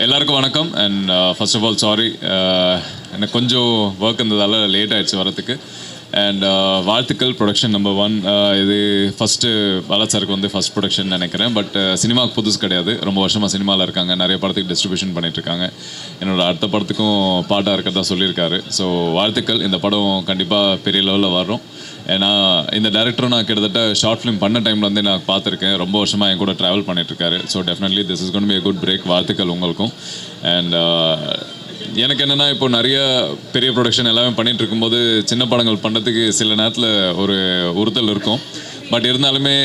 எல்லாருக்கும் வணக்கம். And first of all sorry, எனக்கு கொஞ்சம் ஒர்க் இருந்ததால் லேட் ஆகிடுச்சு வரத்துக்கு. அண்ட் வாழ்த்துக்கள் ப்ரொடக்ஷன் நம்பர் 1. இது ஃபஸ்ட்டு பாலாஜி சாருக்கு வந்து ஃபஸ்ட் ப்ரொடக்ஷன் நினைக்கிறேன். பட் சினிமாவுக்கு புதுசு கிடையாது, ரொம்ப வருஷமாக சினிமாவில் இருக்காங்க, நிறைய படத்துக்கு டிஸ்ட்ரிபியூஷன் பண்ணிகிட்ருக்காங்க. என்னோடய அடுத்த படத்துக்கும் பாட்டாக இருக்கிறதா சொல்லியிருக்காரு. ஸோ வாழ்த்துக்கள். இந்த படம் கண்டிப்பாக பெரிய லெவலில் வரும். ஏன்னா இந்த டேரக்டரும் நான் கிட்டத்தட்ட ஷார்ட் ஃபிலிம் பண்ண டைமில் வந்து நான் பார்த்துருக்கேன். ரொம்ப வருஷமாக என் கூட ட்ராவல் பண்ணிகிட்ருக்காரு. So definitely this is gonna be a good break. வாழ்த்துக்கள் உங்களுக்கும். அண்ட் எனக்கு என்னென்னா, இப்போ நிறைய பெரிய ப்ரொடக்ஷன் எல்லாமே பண்ணிகிட்டு இருக்கும்போது சின்ன படங்கள் பண்ணுறதுக்கு சில நேரத்தில் ஒரு உறுத்தல் இருக்கும். பட் இருந்தாலுமே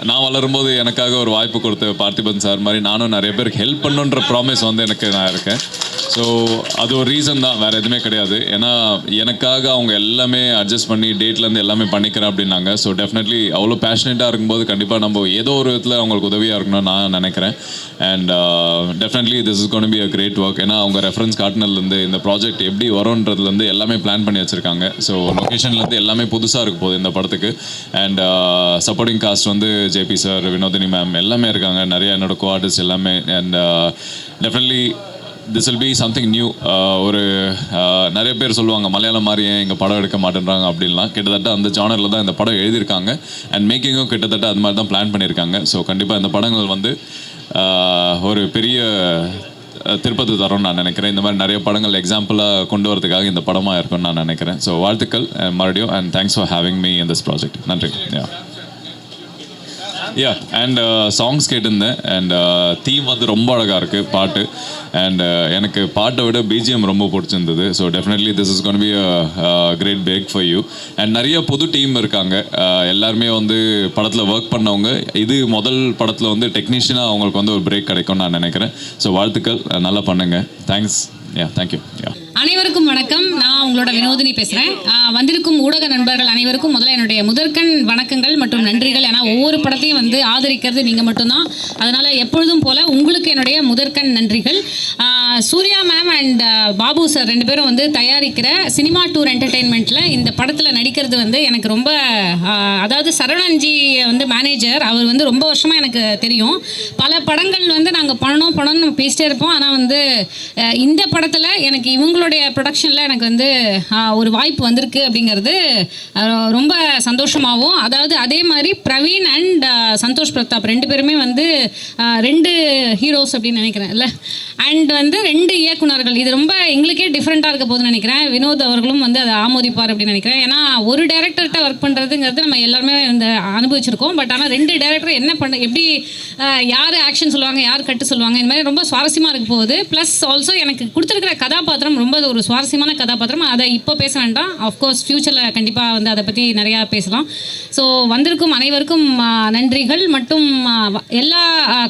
நான் வளரும்போது எனக்காக ஒரு வாய்ப்பு கொடுத்த பார்த்திபன் சார் மாதிரி நானும் நிறைய பேருக்கு ஹெல்ப் பண்ணுன்ற ப்ராமிஸ் வந்து நான் இருக்கேன். ஸோ அது ஒரு ரீசன் தான், வேறு எதுவுமே கிடையாது. ஏன்னா எனக்காக அவங்க எல்லாமே அட்ஜஸ்ட் பண்ணி டேட்லேருந்து எல்லாமே பண்ணிக்கிறேன் அப்படின்னாங்க. ஸோ டெஃபினெட்லி அவ்வளோ பேஷனேட்டாக இருக்கும்போது கண்டிப்பாக நம்ம ஏதோ ஒரு விதத்தில் அவங்களுக்கு உதவியாக இருக்கணும்னு நான் நினைக்கிறேன். And definitely this is gonna be a great work. ஏன்னா அவங்க ரெஃபரன்ஸ் காட்டினதுலேருந்து இந்த ப்ராஜெக்ட் எப்படி வரும்ன்றதுலேருந்து எல்லாமே பிளான் பண்ணி வச்சுருக்காங்க. ஸோ லொக்கேஷன்லேருந்து எல்லாமே புதுசாக இருக்க போகுது இந்த படத்துக்கு. அண்ட் சப்போர்ட்டிங் காஸ்ட் வந்து ஜேபி சார், வினோதினி மேம் எல்லாமே இருக்காங்க, நிறைய என்னோட கோ ஆர்டிஸ்ட் எல்லாமே. And definitely this will be something new. ஒரு நிறைய பேர் சொல்லுவாங்க மலையாளம் மாதிரி ஏன் எங்கள் படம் எடுக்க மாட்டேன்றாங்க அப்படின்லாம். கிட்டத்தட்ட அந்த ஜானரில் தான் இந்த படம் எழுதியிருக்காங்க. அண்ட் மேக்கிங்கும் கிட்டத்தட்ட அது மாதிரி தான் பிளான் பண்ணியிருக்காங்க. ஸோ கண்டிப்பாக இந்த படங்கள் வந்து ஒரு பெரிய திருப்பதி தரோன்னு நான் நினைக்கிறேன். இந்த மாதிரி நிறைய படங்கள் எக்ஸாம்பிளாக கொண்டு வரதுக்காக இந்த படமாக இருக்கும்னு நான் நினைக்கிறேன். ஸோ வாழ்த்துக்கள் மறுபடியும். And thanks for having me in this project. நன்றி. அண்ட் சாங்ஸ் கேட்டிருந்தேன். அண்ட் தீம் வந்து ரொம்ப அழகாக இருக்குது பாட்டு. அண்ட் எனக்கு பாட்டை விட பிஜிஎம் ரொம்ப பிடிச்சிருந்தது. So definitely this is gonna be a great break for you. And நிறைய புது டீம் இருக்காங்க, எல்லாருமே வந்து படத்தில் ஒர்க் பண்ணவங்க. இது முதல் படத்தில் வந்து டெக்னீஷியனாக அவங்களுக்கு வந்து ஒரு பிரேக் கிடைக்கும்னு நான் நினைக்கிறேன். ஸோ வாழ்த்துக்கள், நல்லா பண்ணுங்கள். தேங்க்ஸ். தேங்க்யூ. அனைவருக்கும் வணக்கம். நான் உங்களோட வினோதினி பேசுகிறேன். வந்திருக்கும் ஊடக நண்பர்கள் அனைவருக்கும் முதல்ல என்னுடைய முதற்கண் வணக்கங்கள் மற்றும் நன்றிகள். ஏன்னா ஒவ்வொரு படத்தையும் வந்து ஆதரிக்கிறது நீங்கள் மட்டும்தான். அதனால் எப்பொழுதும் போல் உங்களுக்கு என்னுடைய முதற்கண் நன்றிகள். Surya ma'am and Babu sir 2 பேரும் வந்து தயாரிக்கிற சினிமா டூர் என்டர்டெயின்மெண்ட்டில் இந்த படத்தில் நடிக்கிறது வந்து எனக்கு ரொம்ப, அதாவது சரவணன்ஜி வந்து மேனேஜர், அவர் வந்து ரொம்ப வருஷமாக எனக்கு தெரியும். பல படங்கள் வந்து நாங்கள் பண்ணணும்னு பேசிட்டே இருப்போம். ஆனால் வந்து இந்த படத்தில் எனக்கு இவங்களுடைய ப்ரொடக்ஷனில் எனக்கு வந்து ஒரு வாய்ப்பு வந்திருக்கு அப்படிங்கிறது ரொம்ப சந்தோஷமாகவும், அதாவது அதே மாதிரி பிரவீன் அண்ட் சந்தோஷ் பிரதாப் 2 பேருமே வந்து 2 ஹீரோஸ் அப்படின்னு நினைக்கிறேன் இல்லை. அண்ட் வந்து 2 இயக்குனர்கள். இது ரொம்ப எங்களுக்கே டிஃப்ரெண்ட்டாக இருக்க போதுன்னு நினைக்கிறேன். வினோத் அவர்களும் வந்து அதை ஆமோதிப்பார் அப்படின்னு நினைக்கிறேன். ஏன்னா ஒரு டேரக்டர்கிட்ட ஒர்க் பண்ணுறதுங்கிறது நம்ம எல்லாருமே இந்த அனுபவிச்சிருக்கோம். பட் ஆனால் 2 டேரக்டர் என்ன எப்படி யார் ஆக்ஷன் சொல்லுவாங்க, யார் கட்டு சொல்லுவாங்க, இந்த மாதிரி ரொம்ப சுவாரஸ்யமாக இருக்க போகுது. ப்ளஸ் ஆல்சோ எனக்கு கொடுத்துருக்கிற கதாபாத்திரம் ரொம்ப ஒரு சுவாரஸ்யமான கதாபாத்திரம். அதை இப்போ பேச வேண்டாம், ஆஃப்கோர்ஸ் ஃப்யூச்சரில் கண்டிப்பாக வந்து அதை பற்றி நிறையா பேசலாம். ஸோ வந்திருக்கும் அனைவருக்கும் நன்றிகள். மற்றும் எல்லா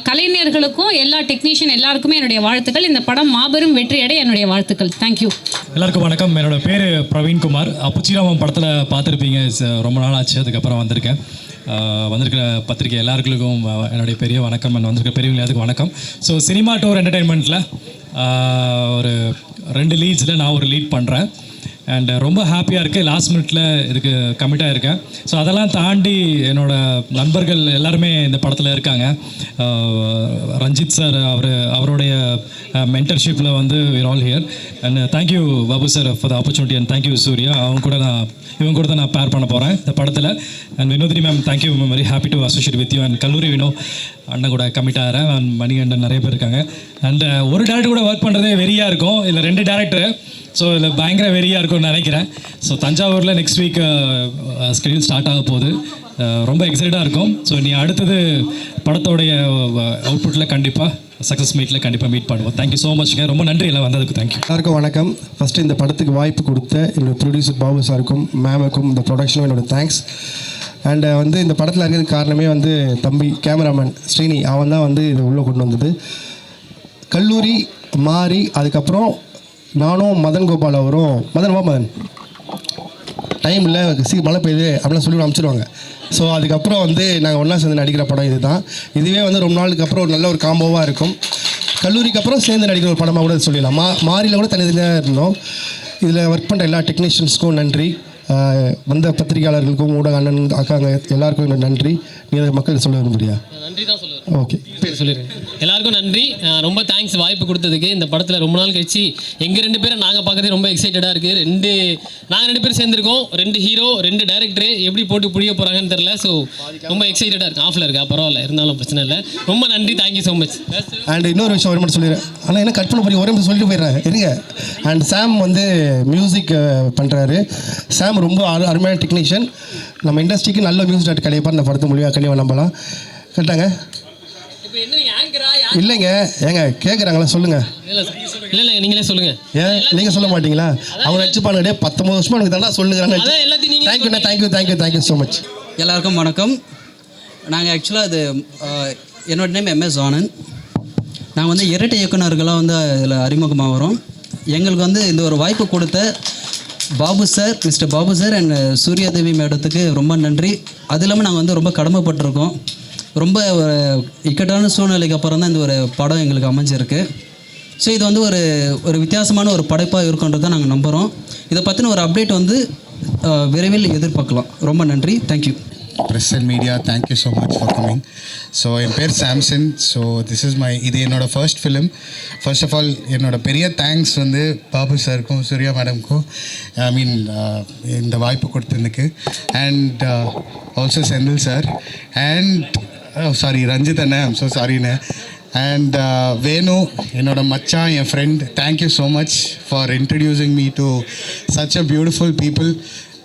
கலைஞர்களுக்கும் எல்லா டெக்னீஷியன் எல்லாருக்குமே என்னுடைய வாழ்த்துக்கள். இந்த படம் மாபெரும் வெற்றியடை என்னுடைய வாழ்த்துக்கள். தேங்க்யூ. எல்லாருக்கும் வணக்கம். என்னோட பேர் பிரவீன்குமார். புச்சிராமன் படத்தில் பார்த்துருப்பீங்க, ரொம்ப நாள் ஆச்சு. அதுக்கப்புறம் வந்திருக்கேன். வந்திருக்கிற பத்திரிகை எல்லாருக்கும் என்னுடைய பெரிய வணக்கம். வந்திருக்கிற பெரியவங்க எல்லாத்துக்கும் வணக்கம். ஸோ சினிமா டூர் என்டர்டெயின்மெண்ட்டில் ஒரு 2 லீட்ஸில் நான் ஒரு லீட் பண்ணுறேன். அண்ட் ரொம்ப ஹாப்பியாக இருக்குது. லாஸ்ட் மினிட்ல இதுக்கு கமிட்டாக இருக்கேன். ஸோ அதெல்லாம் தாண்டி என்னோடய நண்பர்கள் எல்லாருமே இந்த படத்தில் இருக்காங்க. ரஞ்சித் சார் அவருடைய மென்டர்ஷிப்பில் வந்து we're all here. And thank you Babu sir for the opportunity. And thank you Surya. இவங்க கூட தான் நான் பேர் பண்ண போகிறேன் இந்த படத்தில். And Vinodhini ma'am, thank you, very happy to associate with you. And Kalloori Vino அண்ணன் கூட கமிட் ஆகிறேன். அண்ட் மணிகண்டன் நிறைய பேர் இருக்காங்க. அண்ட் ஒரு டேரக்டர் கூட ஒர்க் பண்ணுறதே வெறியாக இருக்கும். இதில் 2 டேரக்டரு. ஸோ இதில் பயங்கர வெறியாக இருக்கும்னு நினைக்கிறேன். ஸோ தஞ்சாவூரில் நெக்ஸ்ட் வீக் ஸ்கெடியூல் ஸ்டார்ட் ஆக போகுது. ரொம்ப எக்ஸைட்டாக இருக்கும். ஸோ நீ அடுத்தது படத்தோடைய அவுட்புட்டில் கண்டிப்பாக சக்ஸஸ் மீட்டில் கண்டிப்பாக மீட் பண்ணுவோம். தேங்க்யூ ஸோ மச்ங்க. ரொம்ப நன்றி எல்லாம் வந்ததுக்கு. தேங்க்யூ. எல்லாருக்கும் வணக்கம். ஃபஸ்ட்டு இந்த படத்துக்கு வாய்ப்பு கொடுத்த என்னோடய ப்ரொடியூசர் பாபு சாருக்கும் மேமுக்கும் இந்த ப்ரொடக்ஷனும் என்னோடய தேங்க்ஸ். அண்ட் வந்து இந்த படத்தில் இருக்கிறதுக்கு காரணமே வந்து தம்பி கேமராமேன் ஸ்ரீனி, அவன் தான் வந்து இதை உள்ளே கொண்டு வந்தது. கல்லூரி மாறி அதுக்கப்புறம் நானும் மதன் கோபால் அவரும் மதன் டைம் இல்லை, மழை பெய்யுது அப்படிலாம் சொல்லி அனுப்பிச்சிடுவாங்க. ஸோ அதுக்கப்புறம் வந்து நாங்கள் ஒன்றா சேர்ந்து நடிக்கிற படம் இது தான். இதுவே வந்து ரொம்ப நாளுக்கு அப்புறம் ஒரு நல்ல ஒரு காம்போவாக இருக்கும். கல்லூரிக்கு அப்புறம் சேர்ந்து நடிக்கிற ஒரு படமாக கூட சொல்லிடலாம். மாறியில் கூட தனித்தனியாக இருந்தோம். இதில் ஒர்க் பண்ணுற எல்லா டெக்னீஷியன்ஸ்க்கும் நன்றி. வந்த பத்திரிகையாளர்களுக்கும் ஊடக அண்ணன் அக்காங்க எல்லாருக்கும் நன்றி. நீ மக்கள் சொல்ல விரும்புறியா? நன்றி தான் சொல்லுவேன். ஓகே. பேர் சொல்லிடுங்க. எல்லாருக்கும் நன்றி. ரொம்ப தேங்க்ஸ் வாய்ப்பு கொடுத்ததுக்கு. இந்த படத்தில் ரொம்ப நாள் கழிச்சு எங்கள் 2 பேரை நாங்கள் பார்க்கறதே ரொம்ப எக்ஸைட்டடாக இருக்குது. நாங்கள் 2 பேர் சேர்ந்துருக்கோம், 2 ஹீரோ 2 டேரக்டரு, எப்படி போட்டு புரிய போகிறாங்கன்னு தெரில. ஸோ ரொம்ப எக்ஸைட்டடாக இருக்குது. ஆஃபில் இருக்கா பரவாயில்ல, இருந்தாலும் பிரச்சனை இல்லை. ரொம்ப நன்றி, தேங்க்யூ ஸோ மச். அண்ட் இன்னொரு விஷயம் ஒரு மட்டும் சொல்லிடுறேன், ஆனால் என்ன கட் பண்ண போய் ஒரே மட்டும் சொல்லிட்டு போயிடுறேன் இருங்க. அண்ட் சாம் வந்து மியூசிக் பண்ணுறாரு. சாம் ரொம்ப அருமையான டெக்னீஷியன். நம்ம இண்டஸ்ட்ரிக்கு நல்ல மியூசிக் டேரக்டர் கிடைப்பார் இந்த படத்து மூலியமாக கண்டிப்பாக நம்பலாம். கரெக்டாங்க? இல்லைங்க, ஏங்க கேட்குறாங்களா சொல்லுங்கள். இல்லை நீங்களே சொல்லுங்கள். ஏன் நீங்கள் சொல்ல மாட்டீங்களா? அவங்க நடிச்சுப்பானுங்க 19 வருஷமா எனக்கு தானே சொல்லுங்கிறாங்க. Thank you so much. எல்லாருக்கும் வணக்கம். நாங்கள் ஆக்சுவலாக அது என்னோட நேம் MS ஆனந்த். நாங்கள் வந்து இரட்டை இயக்குனர்களாக வந்து இதில் அறிமுகமாக வரோம். எங்களுக்கு வந்து இந்த ஒரு வாய்ப்பு கொடுத்த Babu sir, mister Babu sir and Suryadevi மேடத்துக்கு ரொம்ப நன்றி. அது இல்லாமல் நாங்கள் வந்து ரொம்ப கடமைப்பட்டிருக்கோம். ரொம்ப இக்கட்டான சூழ்நிலைக்கு அப்புறம் தான் இந்த ஒரு படம் எங்களுக்கு அமைஞ்சிருக்கு. ஸோ இது வந்து ஒரு வித்தியாசமான ஒரு படைப்பாக இருக்குன்றதை நாங்கள் நம்புகிறோம். இதை பற்றின ஒரு அப்டேட் வந்து விரைவில் எதிர்பார்க்கலாம். ரொம்ப நன்றி, thank you. Press and media, thank you so much for coming. So என் பேர் சாம்சன். ஸோ இது என்னோட first film. First of all என்னோட பெரிய தேங்க்ஸ் வந்து பாபு சாருக்கும் சூர்யா மேடம்க்கும் இந்த வாய்ப்பு கொடுத்ததுக்கு. And also Senthil sir and sorry Ranjith அண்ணே, ஐம் ஸோ சாரிண்ணே. அண்ட் வேணு என்னோட மச்சான், என் friend, thank you so much for introducing me to such a beautiful people.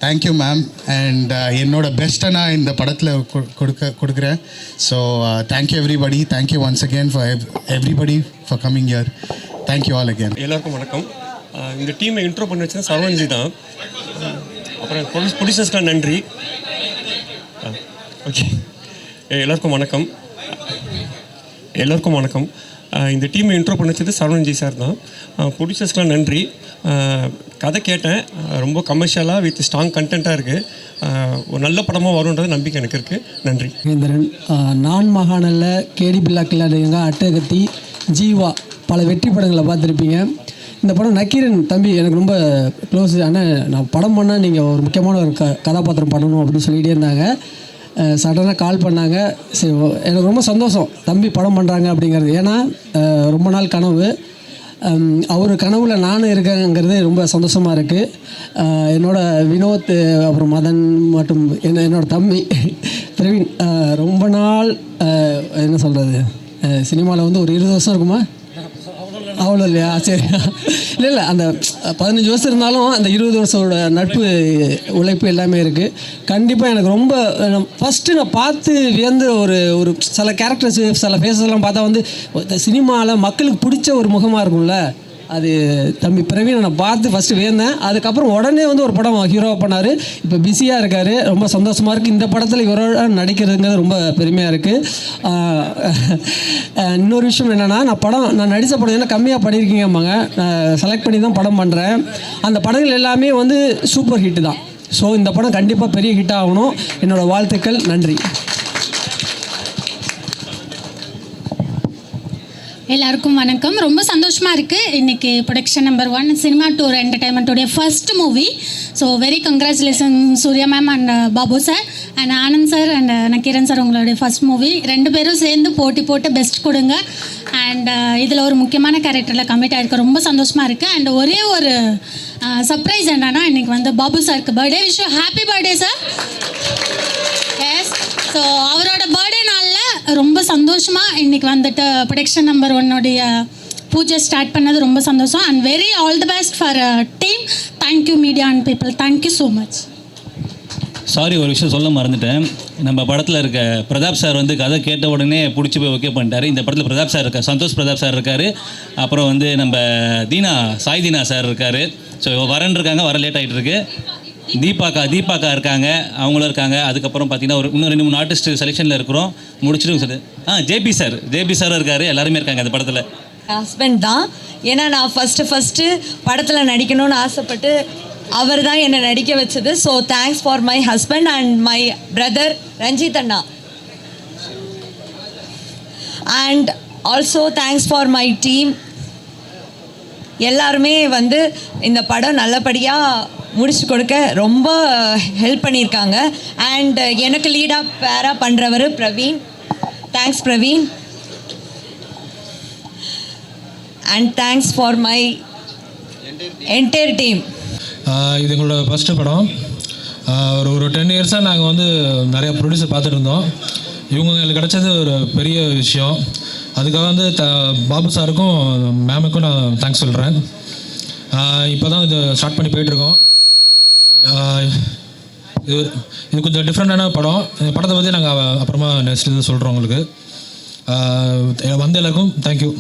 Thank you ma'am. And என்னோட பெஸ்ட்டை நான் இந்த படத்தில் கொடுக்குறேன். So thank you everybody. Thank you once again for everybody for coming here. Thank you all again. எல்லாருக்கும் வணக்கம். இந்த டீமை இன்ட்ரோ பண்ணி வச்சது சரவணன்ஜி தான். அப்புறம் ப்ரொடியூசர்ஸ்லாம் நன்றி. ஓகே, எல்லாருக்கும் வணக்கம். இந்த டீமை இன்ட்ரோ பண்ண வச்சது சரவணன்ஜி சார் தான். ப்ரொடியூசர்ஸ்லாம் நன்றி. கதை கேட்டேன், ரொம்ப கமர்ஷியலாக வித் ஸ்ட்ராங் கண்டென்ட்டாக இருக்குது. ஒரு நல்ல படமாக வரும்ன்றது நம்பிக்கை எனக்கு இருக்குது. நன்றி. மகேந்திரன், நான் மகானில் கேடி பில்லா கில்லாடுங்க, அட்டகத்தி, ஜீவா பல வெற்றி படங்களை பார்த்துருப்பீங்க. இந்த படம் நக்கீரன் தம்பி எனக்கு ரொம்ப க்ளோஸ். ஆனால் நான் படம் பண்ணால் நீங்கள் ஒரு முக்கியமான ஒரு கதாபாத்திரம் பண்ணணும் அப்படின்னு சொல்லிகிட்டே இருந்தாங்க. சடனாக கால் பண்ணாங்க. சரி, எனக்கு ரொம்ப சந்தோஷம் தம்பி படம் பண்ணுறாங்க அப்படிங்கிறது. ஏன்னா ரொம்ப நாள் கனவு, அவர் கனவுல நானும் இருக்கேங்கிறது ரொம்ப சந்தோஷமாக இருக்குது. என்னோட வினோத், அப்புறம் மதன் மற்றும் என்னோட தம்பி பிரவீன் ரொம்ப நாள் என்ன சொல்கிறது, சினிமாவில் வந்து ஒரு 20 வருஷம் இருக்குமா? அவ்வளோ இல்லையா? சரி, இல்லை அந்த 15 வருஷம் இருந்தாலும் அந்த 20 வருஷோட நட்பு உழைப்பு எல்லாமே இருக்குது. கண்டிப்பாக எனக்கு ரொம்ப ஃபஸ்ட்டு நான் பார்த்து வியந்த ஒரு சில கேரக்டர்ஸ், சில ஃபேஸஸ்லாம் பார்த்தா வந்து சினிமாவில் மக்களுக்கு பிடிச்ச ஒரு முகமாக இருக்கும்ல, அது தம்பி பிரவீனை நான் பார்த்து ஃபஸ்ட்டு வியந்தேன். அதுக்கப்புறம் உடனே வந்து ஒரு படம் ஹீரோவாக பண்ணார். இப்போ பிஸியாக இருக்கார், ரொம்ப சந்தோஷமாக இருக்குது. இந்த படத்தில் இவரோட நடிக்கிறதுங்கிறது ரொம்ப பெருமையாக இருக்குது. இன்னொரு விஷயம் என்னென்னா, நான் நடித்த படம் என்ன கம்மியாக பண்ணியிருக்கீங்கம்மாங்க, நான் செலக்ட் பண்ணி தான் படம் பண்ணுறேன். அந்த படங்கள் எல்லாமே வந்து சூப்பர் ஹிட்டு தான். ஸோ இந்த படம் கண்டிப்பாக பெரிய ஹிட் ஆகணும். என்னோடய வாழ்த்துக்கள். நன்றி. எல்லாருக்கும் வணக்கம். ரொம்ப சந்தோஷமாக இருக்குது. இன்றைக்கி ப்ரொடக்ஷன் நம்பர் 1 சினிமா டூர் என்டர்டைன்மெண்ட்டோடைய first movie. So very congratulation Surya ma'am and Babu sir and Anand sir and Nakkeeran sir, உங்களுடைய ஃபர்ஸ்ட் மூவி. 2 பேரும் சேர்ந்து போட்டி போட்டு பெஸ்ட் கொடுங்க. அண்ட் இதில் ஒரு முக்கியமான கேரக்டரில் கமிட் ஆகிருக்கு. ரொம்ப சந்தோஷமாக இருக்குது. அண்ட் ஒரே ஒரு சர்ப்ரைஸ் என்னன்னா, இன்றைக்கி வந்து பாபு சாருக்கு birthday. Wish you happy birthday sir. Yes, so அவரோட பர்த்டே நாளில் ரொம்ப சந்தோஷமாக இன்றைக்கி வந்துட்டு ப்ரொடக்ஷன் நம்பர் 1 பூஜை ஸ்டார்ட் பண்ணது ரொம்ப சந்தோஷம். And very all the best for team. Thank you media and people. Thank you so much. Sorry, ஒரு விஷயம் சொல்ல மறந்துட்டேன். நம்ம படத்தில் இருக்க பிரதாப் சார் வந்து கதை கேட்ட உடனே பிடிச்சி போய் ஓகே பண்ணிட்டாரு. இந்த படத்தில் பிரதாப் சார் இருக்கார், சந்தோஷ் பிரதாப் சார் இருக்கார். அப்புறம் வந்து நம்ம சாய் தீனா சார் இருக்கார். ஸோ வரன்னு இருக்காங்க, வர லேட் ஆகிட்டு இருக்கு. தீபாக்கா இருக்காங்க, அவங்களும் இருக்காங்க. அதுக்கப்புறம் பார்த்தீங்கன்னா இன்னும் 2-3 ஆர்டிஸ்ட் செலெக்ஷனில் இருக்கிறோம். முடிச்சுட்டு சார் ஜேபி சார் இருக்கார். எல்லாருமே இருக்காங்க அந்த படத்தில். ஹஸ்பண்ட் தான். ஏன்னா நான் ஃபஸ்ட்டு படத்தில் நடிக்கணும்னு ஆசைப்பட்டு அவர் தான் என்னை நடிக்க வச்சது. So thanks for my husband and my brother Ranjith அண்ணா. And also thanks for my team. எல்லாருமே வந்து இந்த படம் நல்லபடியாக முடிச்சு கொடுக்க ரொம்ப ஹெல்ப் பண்ணியிருக்காங்க. அண்ட் எனக்கு லீடாக பேராக பண்ணுறவர் Praveen. Thanks Praveen. And thanks for my entire team. இது எங்களோட ஃபஸ்ட்டு படம். ஒரு 10 இயர்ஸாக நாங்கள் வந்து நிறையா ப்ரொடியூசர் பார்த்துட்டு இருந்தோம். இவங்க எங்களுக்கு கிடச்சது ஒரு பெரிய விஷயம். அதுக்காக வந்து பாபு சாருக்கும் மேமுக்கும் நான் தேங்க்ஸ் சொல்கிறேன். இப்போ தான் இது ஸ்டார்ட் பண்ணி போயிட்டுருக்கோம். இது கொஞ்சம் டிஃப்ரெண்டான படம். இந்த படத்தை பற்றி நாங்கள் அப்புறமா நெக்ஸ்ட் இது சொல்கிறோம் உங்களுக்கு. வந்து எல்லாருக்கும் தேங்க்யூ.